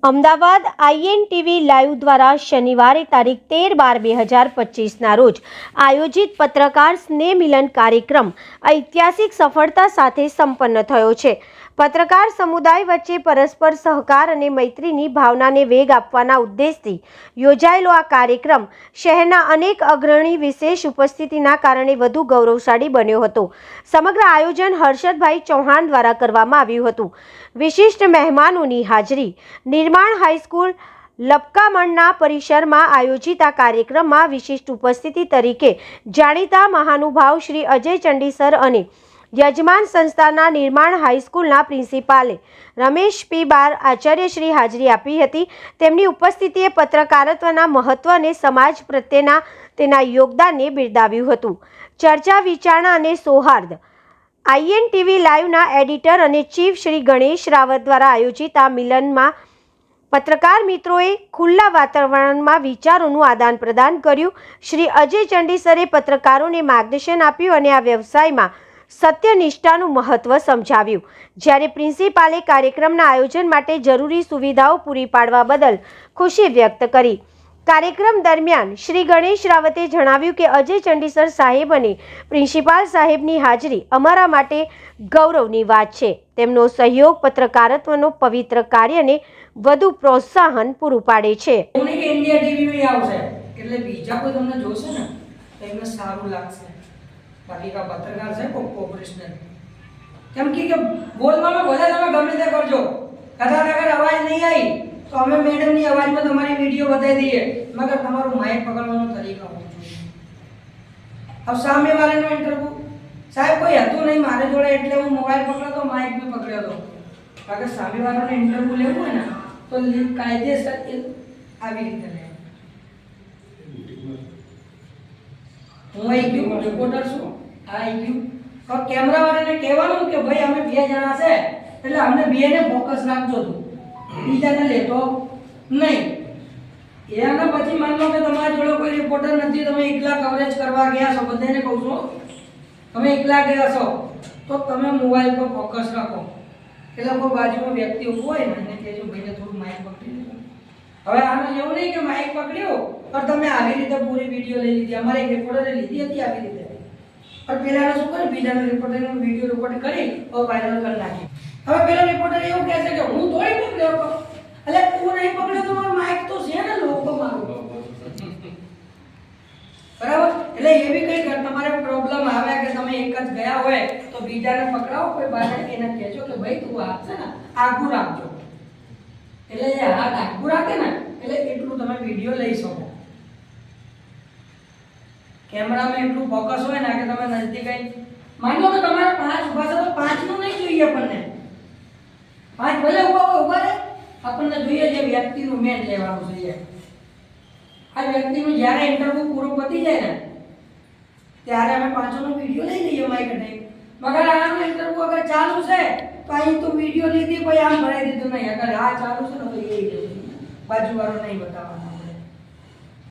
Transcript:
Ahmedabad INTV live દ્વારા શનિવારે તારીખ 13/12/2025ના રોજ આયોજિત પત્રકાર સ્નેહ મિલન કાર્યક્રમ ઐતિહાસિક સફળતા સાથે સંપન્ન થયો છે. પત્રકાર સમુદાય વચ્ચે પરસ્પર સહકાર અને મૈત્રીની ભાવનાને વેગ આપવાના ઉદ્દેશથી યોજાયેલો આ કાર્યક્રમ શહેરના અનેક અગ્રણી વિશેષ ઉપસ્થિતિના કારણે વધુ ગૌરવશાળી બન્યો હતો. સમગ્ર આયોજન હર્ષદભાઈ ચૌહાણ દ્વારા કરવામાં આવ્યું હતું. વિશિષ્ટ મહેમાનોની હાજરી. નિર્માણ હાઈસ્કૂલ લપકામણના પરિસરમાં આયોજિત આ કાર્યક્રમમાં વિશિષ્ટ ઉપસ્થિતિ તરીકે જાણીતા મહાનુભાવ શ્રી અજય ચંડીસર અને યજમાન સંસ્થાના નિર્માણ હાઈસ્કૂલના પ્રિન્સિપાલે રમેશ પી બાર આચાર્યશ્રી હાજરી આપી હતી. તેમની ઉપસ્થિતિએ પત્રકારત્વના મહત્વ અને સમાજ પ્રત્યેના તેના યોગદાનને બિરદાવ્યું હતું. ચર્ચા વિચારણા અને સૌહાર્દ. INTV લાઈવના એડિટર અને ચીફ શ્રી ગણેશ રાવત દ્વારા આયોજિત આ મિલનમાં પત્રકાર મિત્રોએ ખુલ્લા વાતાવરણમાં વિચારોનું આદાન પ્રદાન કર્યું. શ્રી અજય ચંડીસરે પત્રકારોને માર્ગદર્શન આપ્યું અને આ વ્યવસાયમાં સત્યનિષ્ઠાનું મહત્વ સમજાવ્યું. જ્યારે પ્રિન્સિપાલે કાર્યક્રમના આયોજન માટે જરૂરી સુવિધાઓ પૂરી પાડવા બદલ ખુશી વ્યક્ત કરી. કાર્યક્રમ દરમિયાન શ્રી ગણેશ રાવતે જણાવ્યું કે અજય ચંડીસર સાહેબ અને પ્રિન્સિપાલ સાહેબની હાજરી અમારા માટે ગૌરવની વાત છે. તેમનો સહયોગ પત્રકારત્વનો પવિત્ર કાર્યને વધુ પ્રોત્સાહન પૂરું પાડે છે. ઇન્ડિયા ટીવી આવશે એટલે બીજા કોઈ તમને જોશે ને તો એમને સારું લાગશે. બાકી કા પત્રકાર છે પ્રોફેશનલ કેમ કે બોલવામાં ભલે તમે ગમે તે કરજો, કદાચ અગર અવાજ નહીં આવી તો અમે મેડમની અવાજમાં તમારી વિડીયો બતાવી દઈએ, મગર તમારું માઇક પકડવાનો તરીકો હોવો જોઈએ. હવે સામે વાળાનો ઇન્ટરવ્યુ સાહેબ કોઈ હતું નહીં મારી જોડે એટલે હું મોબાઈલ પકડ્યો તો માઇક બી પકડ્યો હતો. અગર સામે વાળાનો ઇન્ટરવ્યુ લેવું હોય ને તો કાયદેસર આવી રીતે લે. હું અહીં ગયું રિપોર્ટર છું, આ અહીં ગયું તો કેમેરા વાળાને કહેવાનું કે ભાઈ અમે 2 જણા છે એટલે અમને 2 ને ફોકસ રાખજો તું, બીજાને લેતો નહીં. એના પછી માન લો કે તમારા જોડે કોઈ રિપોર્ટર નથી, તમે એકલા કવરેજ કરવા ગયા છો, બધાને કહું છું તમે એકલા ગયા છો તો તમે મોબાઈલ પર ફોકસ રાખો. એટલે કોઈ બાજુમાં વ્યક્તિ ઊભો હોય ને એને કહેજો ભાઈને થોડું માઇક પકડી લેજો. હવે આનું એવું નહીં કે માઇક પકડ્યો પણ તમે આવી રીતે પૂરી વિડીયો લઈ લીધી. અમારે એક રિપોર્ટરે લીધી હતી આવી રીતે, પણ પેલાને શું કરે બીજાનો રિપોર્ટરનો વિડીયો રેકોર્ડ કરી વાયરલ કરી નાખી. હવે પેલો રિપોર્ટર એવું કહે છે કે હું થોડી પકડ્યો હતો, એટલે તું નહીં પકડ્યો તો મારો માઇક તો છે ને લોકો મારું, બરાબર. એટલે એવી કઈ તમારે પ્રોબ્લેમ આવે કે તમે એક જ ગયા હોય તો બીજાને પકડાવો, કોઈ બાને એને કહેજો કે ભાઈ તું હાથ છે ને આઘું રાખજો. એટલે એ હાથ આઘું રાખે ને એટલે એટલું તમે વિડીયો લઈ શકો. કેમેરામાં એટલું ફોકસ હોય ને કે તમે નજદીક આવી માની લો કે તમારે 5 ઉભા છે તો 5 નું નહીં જોઈએ આપણને, 5 ભલે ઉભા રહે આપણને જોઈએ જે વ્યક્તિનું મેન લેવાનું જોઈએ. આ વ્યક્તિનું જ્યારે ઇન્ટરવ્યુ પૂરો પતી જાય ને ત્યારે અમે 5 નો વિડીયો લઈ લઈએ માઈક અટે. મગર આનો ઇન્ટરવ્યુ અગર ચાલુ છે તો અહીં તો વિડીયો લીધી પછી આમ ભરાઈ દીધું નહીં. અગર આ ચાલુ છે ને તો એ બાજુવાળો નહીં બતાવવાનો.